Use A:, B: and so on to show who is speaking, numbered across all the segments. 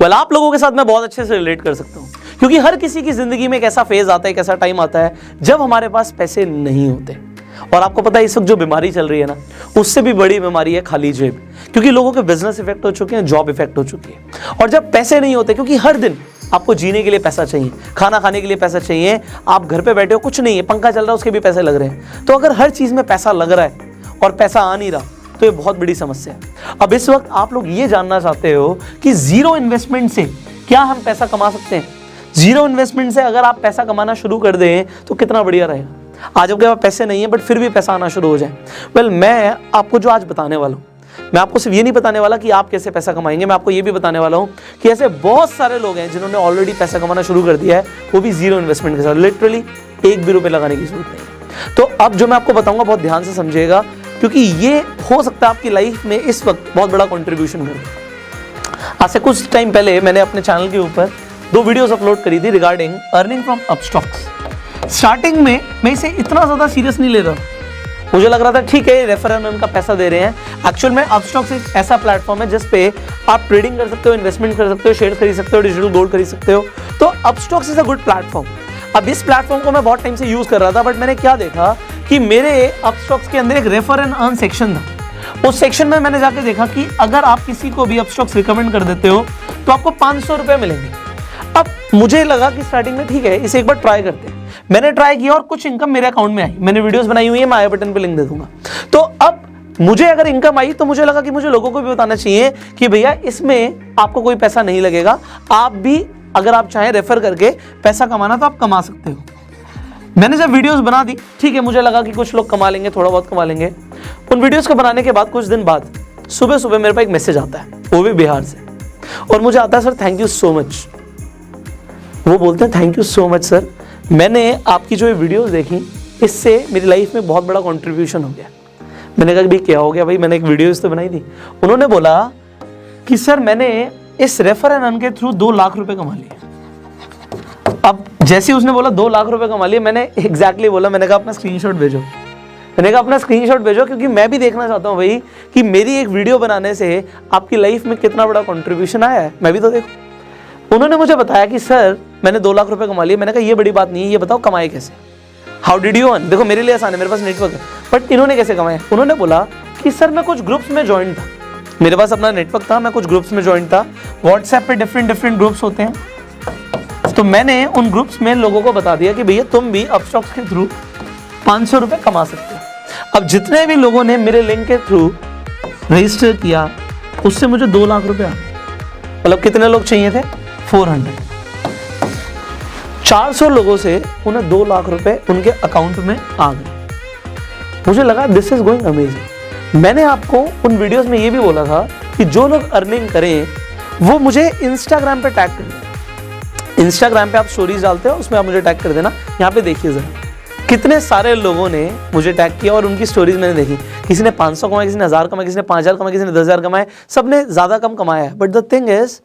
A: Well आप लोगों के साथ मैं बहुत अच्छे से रिलेट कर सकता हूँ, क्योंकि हर किसी की जिंदगी में एक ऐसा फेज आता है, एक ऐसा टाइम आता है जब हमारे पास पैसे नहीं होते। और आपको पता है इस वक्त जो बीमारी चल रही है ना, उससे भी बड़ी बीमारी है खाली जेब, क्योंकि लोगों के बिजनेस इफेक्ट हो चुके हैं, जॉब इफेक्ट हो चुकी है। और जब पैसे नहीं होते, क्योंकि हर दिन आपको जीने के लिए पैसा चाहिए, खाना खाने के लिए पैसा चाहिए, आप घर पे बैठे हो कुछ नहीं है, पंखा चल रहा है उसके भी पैसे लग रहे हैं, तो अगर हर चीज़ में पैसा लग रहा है और पैसा आ नहीं रहा तो ये बहुत बड़ी समस्या है। अब इस वक्त आप लोग ये जानना चाहते हो कि जीरो इन्वेस्टमेंट से क्या हम पैसा कमा सकते हैं। जीरो इन्वेस्टमेंट से अगर आप पैसा कमाना शुरू कर दें तो कितना बढ़िया रहेगा। आज आपके पास पैसे नहीं है बट फिर भी पैसा आना शुरू हो जाए। वेल मैं आपको जो आज बताने वाला हूँ, मैं आपको सिर्फ ये नहीं बताने वाला कि आप कैसे पैसा कमाएंगे, मैं आपको ये भी बताने वाला हूँ कि ऐसे बहुत सारे लोग हैं जिन्होंने ऑलरेडी पैसा कमाना शुरू कर दिया है, वो भी जीरो इन्वेस्टमेंट के साथ। लिटरली एक भी रुपये लगाने की जरूरत नहीं है। तो अब जो मैं आपको बताऊंगा बहुत ध्यान से समझिएगा, क्योंकि ये हो सकता है आपकी लाइफ में इस वक्त बहुत बड़ा कंट्रीब्यूशन करे। आज से कुछ टाइम पहले मैंने अपने चैनल के ऊपर 2 वीडियोस अपलोड करी थी regarding earning from Upstox. Starting में मैं इसे इतना ज़्यादा सीरियस नहीं ले रहा, मुझे लग रहा था ठीक है रेफरल उनका पैसा दे रहे हैं। एक्चुअल में अपस्टॉक्स एक ऐसा प्लेटफॉर्म है जिस पे आप ट्रेडिंग कर सकते हो, इन्वेस्टमेंट कर सकते हो, शेयर खरीद सकते हो, डिजिटल गोल्ड खरीद सकते हो। तो Upstox is a good platform. अब इस प्लेटफॉर्म को मैं बहुत टाइम से यूज़ कर रहा था, बट मैंने क्या देखा कि मेरे अपस्टॉक्स के अंदर एक रेफर एंड अर्न सेक्शन था। उस सेक्शन में मैंने जाके देखा कि अगर आप किसी को भी अपस्टॉक्स रिकमेंड कर देते हो तो आपको 500 रुपये मिलेंगे। अब मुझे लगा कि स्टार्टिंग में ठीक है इसे एक बार ट्राई करते हैं। मैंने ट्राई किया और कुछ इनकम मेरे अकाउंट में आई। मैंने वीडियोस बनाई हुई है, मैं आई बटन पे लिंक दे दूंगा। तो अब मुझे अगर इनकम आई तो मुझे लगा कि मुझे लोगों को भी बताना चाहिए कि भैया इसमें आपको कोई पैसा नहीं लगेगा, आप भी अगर आप चाहें रेफर करके पैसा कमाना तो आप कमा सकते हो। मैंने जब वीडियोस बना दी, ठीक है मुझे लगा कि कुछ लोग कमा लेंगे, थोड़ा बहुत कमा लेंगे। उन वीडियोस को बनाने के बाद कुछ दिन बाद सुबह सुबह मेरे पास एक मैसेज आता है, वो भी बिहार से, और मुझे आता है sir thank you so much. वो बोलते हैं thank you so much sir, मैंने आपकी जो ये वीडियोस देखी इससे मेरी लाइफ में बहुत बड़ा कंट्रीब्यूशन हो गया। मैंने कहा भाई क्या हो गया भाई, मैंने एक वीडियोस तो बनाई थी। उन्होंने बोला कि सर मैंने इस रेफर एंड अर्न के थ्रू 2 लाख रुपए कमा लिए। अब जैसे ही उसने बोला 2 लाख रुपए कमा लिए, मैंने एग्जैक्टली बोला, मैंने कहा अपना स्क्रीनशॉट भेजो। मैंने कहा अपना स्क्रीनशॉट भेजो, क्योंकि मैं भी देखना चाहता हूँ भाई कि मेरी एक वीडियो बनाने से आपकी लाइफ में कितना बड़ा कंट्रीब्यूशन आया है, मैं भी तो देखूँ। उन्होंने मुझे बताया कि सर मैंने 2 लाख रुपए कमा लिए। मैंने कहा ये बड़ी बात नहीं है, ये बताओ कमाए कैसे, हाउ डिड यू अर्न। देखो मेरे लिए आसान है, मेरे पास नेटवर्क है, बट इन्होंने कैसे कमाया। उन्होंने बोला कि सर मैं कुछ ग्रुप्स में ज्वाइन था, मेरे पास अपना नेटवर्क था, मैं कुछ ग्रुप्स में ज्वाइन था। व्हाट्सएप पे डिफरेंट ग्रुप्स होते हैं, तो मैंने उन ग्रुप्स में लोगों को बता दिया कि भैया तुम भी अपस्टॉक्स के थ्रू 500 रुपये कमा सकते हो। अब जितने भी लोगों ने मेरे लिंक के थ्रू रजिस्टर किया उससे मुझे 2 लाख रुपये आ गए। मतलब कितने लोग चाहिए थे, 400। 400 लोगों से उन्हें 2 लाख रुपए उनके अकाउंट में आ गए। मुझे लगा दिस इज गोइंग अमेजिंग। मैंने आपको उन वीडियोस में ये भी बोला था कि जो लोग अर्निंग करें वो मुझे इंस्टाग्राम पे टैग कर देना। इंस्टाग्राम पे आप स्टोरीज डालते हो, उसमें आप मुझे टैग कर देना। यहाँ पे देखिए जरा कितने सारे लोगों ने मुझे टैग किया और उनकी स्टोरीज मैंने देखी। किसी ने 500 कमाए, किसी ने 1000 कमाए, किसी ने 5000 कमाए, किसी ने 10,000 कमाए, सबने ज्यादा कम कमाया है। But the thing is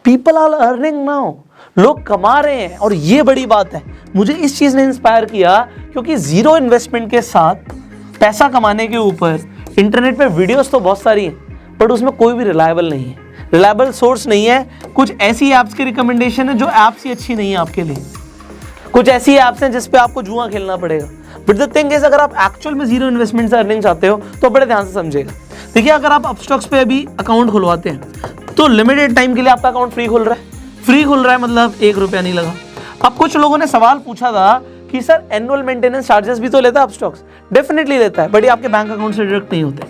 A: people are earning now, लोग कमा रहे हैं और ये बड़ी बात है। मुझे इस चीज ने इंस्पायर किया क्योंकि जीरो इन्वेस्टमेंट के साथ पैसा कमाने के ऊपर इंटरनेट पे वीडियोस तो बहुत सारी हैं, बट उसमें कोई भी रिलायबल नहीं है, रिलायबल सोर्स नहीं है। कुछ ऐसी ऐप्स की रिकमेंडेशन है जो ऐप्स ही अच्छी नहीं है आपके लिए, कुछ ऐसी ऐप्स हैं जिस पे आपको जुआ खेलना पड़ेगा। बट द थिंग इज अगर आप एक्चुअल में जीरो इन्वेस्टमेंट से अर्निंग चाहते हो तो बड़े ध्यान से समझिएगा। देखिए अगर आप अपस्टॉक्स पे अभी अकाउंट खुलवाते हैं तो लिमिटेड टाइम के लिए आपका अकाउंट फ्री खुल रहा है। फ्री खुल रहा है मतलब 1 रुपया नहीं लगा। अब कुछ लोगों ने सवाल पूछा था कि सर एनुअल मेंटेनेंस चार्जेस भी तो लेता है अपस्टॉक्स। डेफिनेटली लेता है, बट ये आपके बैंक अकाउंट से डिडक्ट नहीं होते,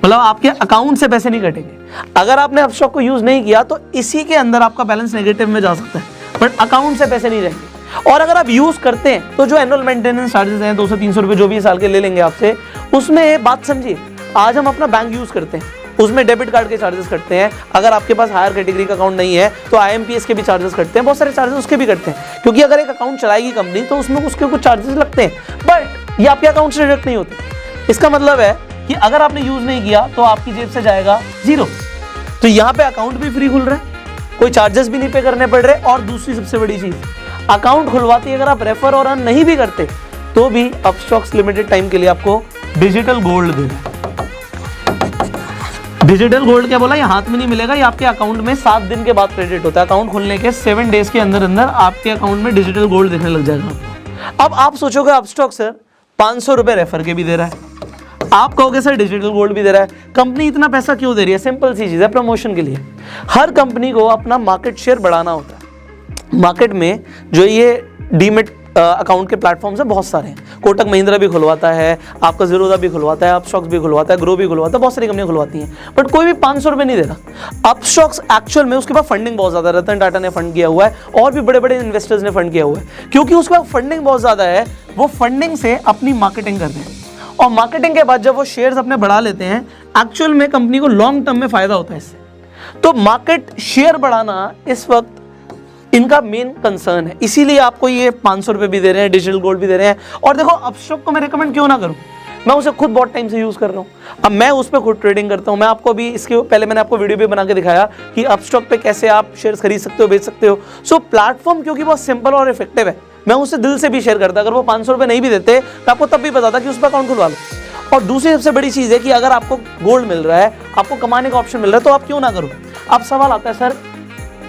A: मतलब आपके अकाउंट से पैसे नहीं कटेंगे। अगर आपने अपस्टॉक को यूज नहीं किया तो इसी के अंदर आपका बैलेंस नेगेटिव में जा सकता है, बट अकाउंट से पैसे नहीं रहेंगे। और अगर आप यूज करते हैं तो जो एनुअल मेंटेनेंस चार्जेस हैं 200-300 रुपए जो भी साल के ले लेंगे आपसे, उसमें बात समझिए। आज हम अपना बैंक यूज करते हैं, उसमें डेबिट कार्ड के चार्जेस कटते हैं। अगर आपके पास हायर कैटेगरी का अकाउंट नहीं है तो IMPS के भी चार्जेस कटते हैं, बहुत सारे चार्जेस उसके भी कटते हैं, क्योंकि अगर एक अकाउंट चलाएगी कंपनी तो उसमें उसके कुछ चार्जेस लगते हैं, बट ये आपके अकाउंट से डिडक्ट नहीं होते। इसका मतलब है कि अगर आपने यूज नहीं किया तो आपकी जेब से जाएगा 0। तो यहाँ पे अकाउंट भी फ्री खुल रहा है, कोई चार्जेस भी नहीं पे करने पड़ रहे। और दूसरी सबसे बड़ी चीज, अकाउंट खुलवाते अगर आप रेफर और अर्न नहीं भी करते तो भी अपस्टॉक्स लिमिटेड टाइम के लिए आपको डिजिटल गोल्ड दे रहा है। डिजिटल गोल्ड क्या बोला, ये हाथ में नहीं मिलेगा, ये आपके अकाउंट में 7 दिन के बाद क्रेडिट होता है। अकाउंट खुलने के 7 डेज के अंदर अंदर आपके अकाउंट में डिजिटल गोल्ड दिखने लग जाएगा आपको। अब आप सोचोगे अपस्टॉक सर 500 रुपए रेफर के भी दे रहा है, आप कहोगे सर डिजिटल गोल्ड भी दे रहा है, कंपनी इतना पैसा क्यों दे रही है? सिंपल सी चीज़ है, प्रमोशन के लिए। हर कंपनी को अपना मार्केट शेयर बढ़ाना होता है। मार्केट में जो ये डीमेट अकाउंट के प्लेटफॉर्म्स हैं बहुत सारे हैं, कोटक महिंद्रा भी खुलवाता है, आपका ज़ीरोधा भी खुलवाता है, अपस्टॉक्स भी खुलवाता है, ग्रो भी खुलवाता है, बहुत सारी कंपनियां खुलवाती हैं, बट कोई भी 500 रुपये नहीं दे रहा। अपस्टॉक्स एक्चुअल में उसके पास फंडिंग बहुत ज़्यादा है, रतन टाटा ने फंड किया हुआ है और भी बड़े बड़े इन्वेस्टर्स ने फंड किया हुआ है, क्योंकि उसके पास फंडिंग बहुत ज़्यादा है। वो फंडिंग से अपनी मार्केटिंग कर रहे हैं और मार्केटिंग के बाद जब वो शेयर्स अपने बढ़ा लेते हैं, एक्चुअल में कंपनी को लॉन्ग टर्म में फायदा होता है इससे। तो मार्केट शेयर बढ़ाना इस वक्त इनका मेन कंसर्न है, इसीलिए आपको ये 500 रुपये भी दे रहे हैं, डिजिटल गोल्ड भी दे रहे हैं। और देखो अपस्टॉक को मैं रिकमेंड क्यों ना करूं, मैं उसे खुद बहुत टाइम से यूज़ कर रहा हूँ, अब मैं उस पर खुद ट्रेडिंग करता हूँ। मैं आपको भी इसके पहले मैंने आपको वीडियो भी बना के दिखाया कि अपस्टॉक पे कैसे आप शेयर्स खरीद सकते हो, बेच सकते हो। सो प्लेटफॉर्म क्योंकि बहुत सिंपल और इफेक्टिव है, मैं उसे दिल से भी शेयर करता। अगर वो 500 रुपये नहीं भी देते तो आपको तब भी पता था कि उस पर अकाउंट खुलवा लो। और दूसरी सबसे बड़ी चीज़ है कि अगर आपको गोल्ड मिल रहा है, आपको कमाने का ऑप्शन मिल रहा है, तो आप क्यों ना करो। अब सवाल आता है सर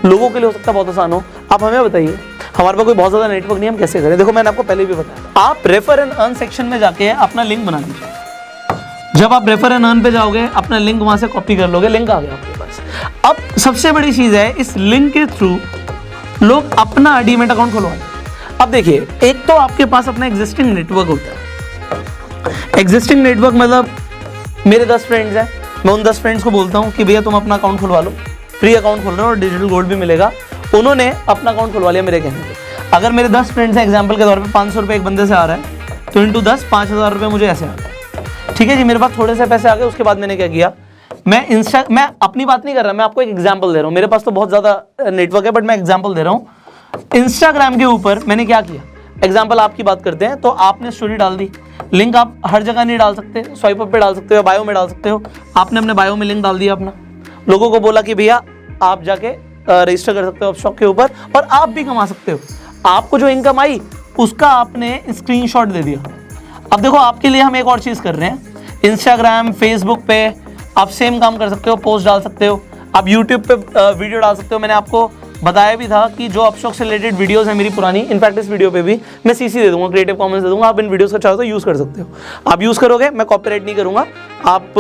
A: लोगों के लिए हो सकता है बहुत आसान हो, आप हमें बताइए, हमारे पास कोई बहुत ज़्यादा नेटवर्क नहीं, हम कैसे करें? देखो मैंने आपको पहले भी बताया, आप रेफर एंड अर्न सेक्शन में जाके अपना लिंक बना लीजिए। जब आप रेफर एंड अर्न पे जाओगे, अपना लिंक वहाँ से कॉपी कर लोगे, लिंक आ गया आपके पास। अब सबसे बड़ी चीज़ है, इस लिंक के थ्रू लोग अपना डीमैट अकाउंट खुलवाते हैं। अब देखिए, एक तो आपके पास अपना एग्जिस्टिंग नेटवर्क होता है। एग्जिस्टिंग नेटवर्क मतलब मेरे 10 फ्रेंड्स हैं, मैं उन 10 फ्रेंड्स को बोलता हूँ कि भैया तुम अपना अकाउंट खुलवा लो, फ्री अकाउंट खोल रहे हो और डिजिटल गोल्ड भी मिलेगा। उन्होंने अपना अकाउंट खुलवा लिया मेरे कहने पे। अगर मेरे 10 फ्रेंड्स हैं, एग्जांपल के तौर पे 500 रुपये एक बंदे से आ रहा है, तो इंटू 10 5000 रुपये मुझे ऐसे आ रहा है। ठीक है जी, मेरे पास थोड़े से पैसे आ गए। उसके बाद मैंने क्या किया, मैं अपनी बात नहीं कर रहा, मैं आपको एक एग्जाम्पल दे रहा हूँ। मेरे पास तो बहुत ज़्यादा नेटवर्क है, बट मैं एग्जाम्पल दे रहा हूँ। इंस्टाग्राम के ऊपर मैंने क्या किया, एग्जाम्पल आपकी बात करते हैं, तो आपने स्टोरी डाल दी, लिंक आप हर जगह नहीं डाल सकते, स्वाइप अप पे डाल सकते हो, बायो में डाल सकते हो। आपने अपने बायो में लिंक डाल दिया अपना, लोगों को बोला कि भैया आप जाके रजिस्टर कर सकते हो अपस्टॉक के ऊपर और आप भी कमा सकते हो। आपको जो इनकम आई उसका आपने स्क्रीनशॉट दे दिया। अब देखो आपके लिए हम एक और चीज़ कर रहे हैं, इंस्टाग्राम फेसबुक पे आप सेम काम कर सकते हो, पोस्ट डाल सकते हो, आप यूट्यूब पे वीडियो डाल सकते हो। मैंने आपको बताया भी था कि जो अपस्टॉक से रिलेटेड वीडियोस हैं मेरी पुरानी, इनफैक्ट इस वीडियो पे भी मैं सीसी दे दूंगा, क्रिएटिव कॉमन्स दे दूंगा, आप इन वीडियोस को चाहो तो यूज़ कर सकते हो। आप यूज़ करोगे, मैं कॉपीराइट नहीं करूंगा, आप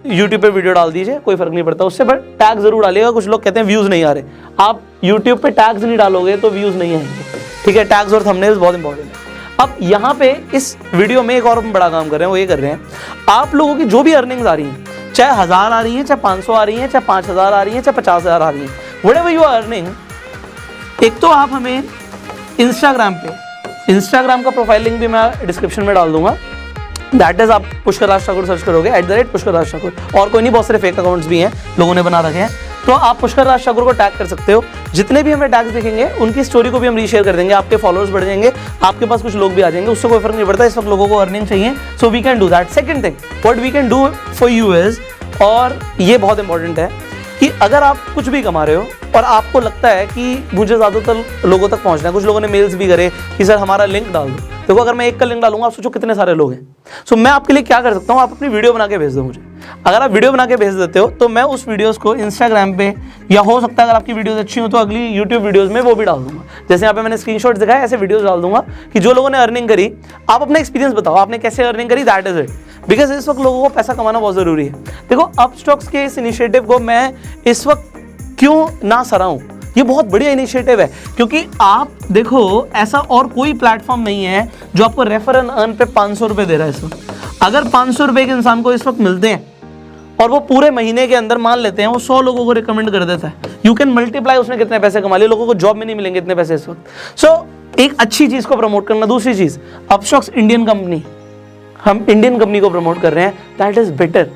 A: यूट्यूब पे वीडियो डाल दीजिए, कोई फर्क नहीं पड़ता उससे, बट टैग जरूर डालिएगा। कुछ लोग कहते हैं व्यूज़ नहीं आ रहे, आप यूट्यूब पे टैग्स नहीं डालोगे तो व्यूज़ नहीं आएंगे। ठीक है, टैग्स और थंबनेल्स बहुत इंपॉर्टेंट है। अब यहाँ पे इस वीडियो में एक और बड़ा काम कर रहे हैं, वो ये कर रहे हैं, आप लोगों की जो भी अर्निंग्स आ रही हैं, चाहे 1000 आ रही हैं, चाहे 500 आ रही हैं, चाहे 5000 आ रही हैं, चाहे 50000 आ रही हैं, व्हाटएवर यू आर अर्निंग, एक तो आप हमें इंस्टाग्राम पे, इंस्टाग्राम का प्रोफाइल लिंक भी मैं डिस्क्रिप्शन में डाल दूंगा, दैट इज आप पुष्कर राज ठाकुर सर्च करोगे, @पुष्कर राज ठाकुर, और कोई नहीं, बहुत सारे फेक अकाउंट्स भी हैं लोगों ने बना रखे हैं, तो आप पुष्कर राज ठाकुर को टैग कर सकते हो। जितने भी हमें टैग्स दिखेंगे उनकी स्टोरी को भी हम रीशेयर कर देंगे, आपके फॉलोअर्स बढ़ जाएंगे, आपके पास कुछ लोग भी आ जाएंगे, उससे कोई फर्क नहीं पड़ता। इस वक्त लोगों को अर्निंग चाहिए, so we can do that. Second thing what we can do for you is, और ये बहुत इंपॉर्टेंट है कि अगर आप कुछ भी कमा रहे हो और आपको लगता है कि मुझे ज़्यादातर लोगों तक पहुंचना है, कुछ लोगों ने मेल्स भी करे कि सर हमारा लिंक डाल दो। देखो अगर मैं एक का लिंक डालूंगा, आप सोचो कितने सारे लोग हैं। सो मैं आपके लिए क्या कर सकता हूँ, आप अपनी वीडियो बना के भेज दो मुझे। अगर आप वीडियो बना के भेज देते हो तो मैं उस वीडियोस को इंस्टाग्राम पे, या हो सकता है अगर आपकी वीडियोस अच्छी हो तो अगली यूट्यूब वीडियोस में वो भी डाल दूंगा। जैसे यहाँ पे मैंने स्क्रीनशॉट्स दिखाया, ऐसे वीडियोस डाल दूंगा कि जो लोगों ने अर्निंग करी, आप अपना एक्सपीरियंस बताओ, आपने कैसे अर्निंग करी, दैट इज इट। बिकॉज इस वक्त लोगों को पैसा कमाना बहुत ज़रूरी है। देखो अपस्टॉक्स के इस इनिशिएटिव को मैं इस वक्त क्यों ना सराहूं, ये बहुत बढ़िया इनिशिएटिव है, क्योंकि आप देखो ऐसा और कोई प्लेटफॉर्म नहीं है जो आपको रेफर एंड अर्न पे 500 रुपये दे रहा है इस वक्त। अगर 500 रुपये के इंसान को इस वक्त मिलते हैं और वो पूरे महीने के अंदर मान लेते हैं वो 100 लोगों को रिकमेंड कर देता है, यू कैन मल्टीप्लाई उसने कितने पैसे कमा लिए। लोगों को जॉब में नहीं मिलेंगे इतने पैसे इस वक्त। सो एक अच्छी चीज़ को प्रमोट करना। दूसरी चीज़, अपस्टॉक्स इंडियन कंपनी, हम इंडियन कंपनी को प्रमोट कर रहे हैं, that is better.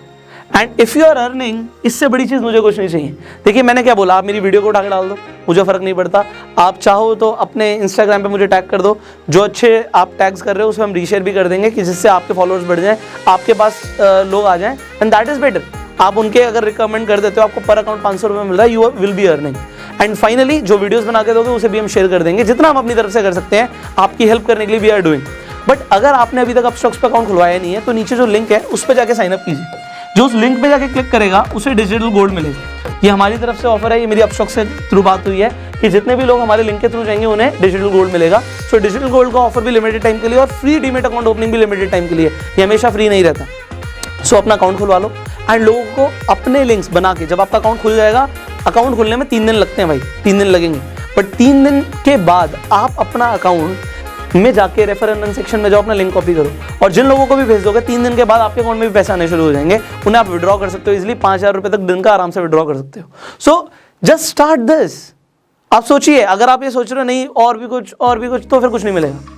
A: And if you are earning, इससे बड़ी चीज़ मुझे कुछ नहीं चाहिए। देखिए मैंने क्या बोला, आप मेरी वीडियो को उठा के डाल दो, मुझे फ़र्क नहीं पड़ता। आप चाहो तो अपने इंस्टाग्राम पे मुझे टैग कर दो, जो अच्छे आप टैग्स कर रहे हो उसे हम रीशेयर भी कर देंगे कि जिससे आपके फॉलोअर्स बढ़ जाएं, आपके पास लोग आ जाएं, एंड दैट इज़ बेटर। आप उनके अगर रिकमेंड कर देते हो, आपको पर अकाउंट 500 रुपये मिल रहा है, you will be earning. And finally जो वीडियोज़ बना के दोगे उसे भी हम शेयर कर देंगे, जितना हम अपनी तरफ से कर सकते हैं आपकी हेल्प करने के लिए वी आर डूइंग। बट अगर आपने अभी तक अपस्टॉक्स पे अकाउंट खुलवाया नहीं है तो नीचे जो लिंक है उस पर जाके साइनअप कीजिए। जो उस लिंक पे जाके क्लिक करेगा उसे डिजिटल गोल्ड मिलेगा। ये हमारी तरफ से ऑफर है, ये मेरी अपस्टॉक से थ्रू बात हुई है कि जितने भी लोग हमारे लिंक के थ्रू जाएंगे उन्हें डिजिटल गोल्ड मिलेगा। सो डिजिटल गोल्ड का ऑफर भी लिमिटेड टाइम के लिए और फ्री डीमेट अकाउंट ओपनिंग भी लिमिटेड टाइम के लिए, ये हमेशा फ्री नहीं रहता। सो अपना अकाउंट खुलवा लो एंड लोगों को अपने लिंक्स बना के, जब आपका अकाउंट खुल जाएगा, अकाउंट खुलने में 3 दिन लगते हैं भाई, 3 दिन लगेंगे, बट 3 दिन के बाद आप अपना अकाउंट में जाके रेफर एंड अर्न सेक्शन में जाओ, अपना लिंक कॉपी करो और जिन लोगों को भी भेज दोगे 3 दिन के बाद आपके अकाउंट में भी पैसे आने शुरू हो जाएंगे, उन्हें आप विड्रॉ कर सकते हो इजिली, 5,000 रुपए तक दिन का आराम से विड्रॉ कर सकते हो। So just start this. आप सोचिए, अगर आप ये सोच रहे हो नहीं और भी कुछ तो फिर कुछ नहीं मिलेगा।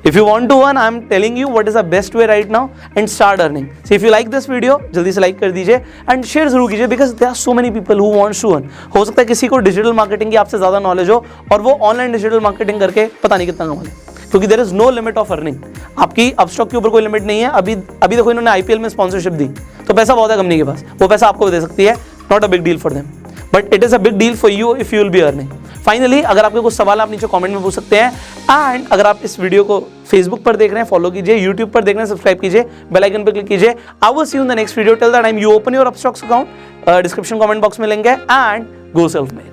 A: If you want to earn, I am telling you what is the best way right now and start earning. So if you like this video, जल्दी से लाइक कर दीजिए एंड शेयर जरूर कीजिए because there are so many people who want to earn. हो सकता है किसी को डिजिटल मार्केटिंग की आपसे ज़्यादा नॉलेज हो और वो ऑनलाइन डिजिटल मार्केटिंग करके पता नहीं कितना कमा ले, क्योंकि there is no limit of earning. आपकी अपस्टॉक के ऊपर कोई लिमिट नहीं है। अभी देखो इन्होंने आईपीएल में स्पॉन्सरशिप दी, तो पैसा बहुत है कंपनी के पास, वो पैसा आपको दे सकती है, not a big deal for them, but it is a big deal for you if you will be earning. Finally, अगर आपके कुछ सवाल आप नीचे कमेंट में पूछ सकते हैं एंड अगर आप इस वीडियो को फेसबुक पर देख रहे हैं फॉलो कीजिए, यूट्यूब पर देख रहे हैं सब्सक्राइब कीजिए, बेल आइकन पर क्लिक कीजिए। I will see you in the next video. Till that time you open your Upstox account, description comment box में लिंक है एंड गो सेल्फ मेड।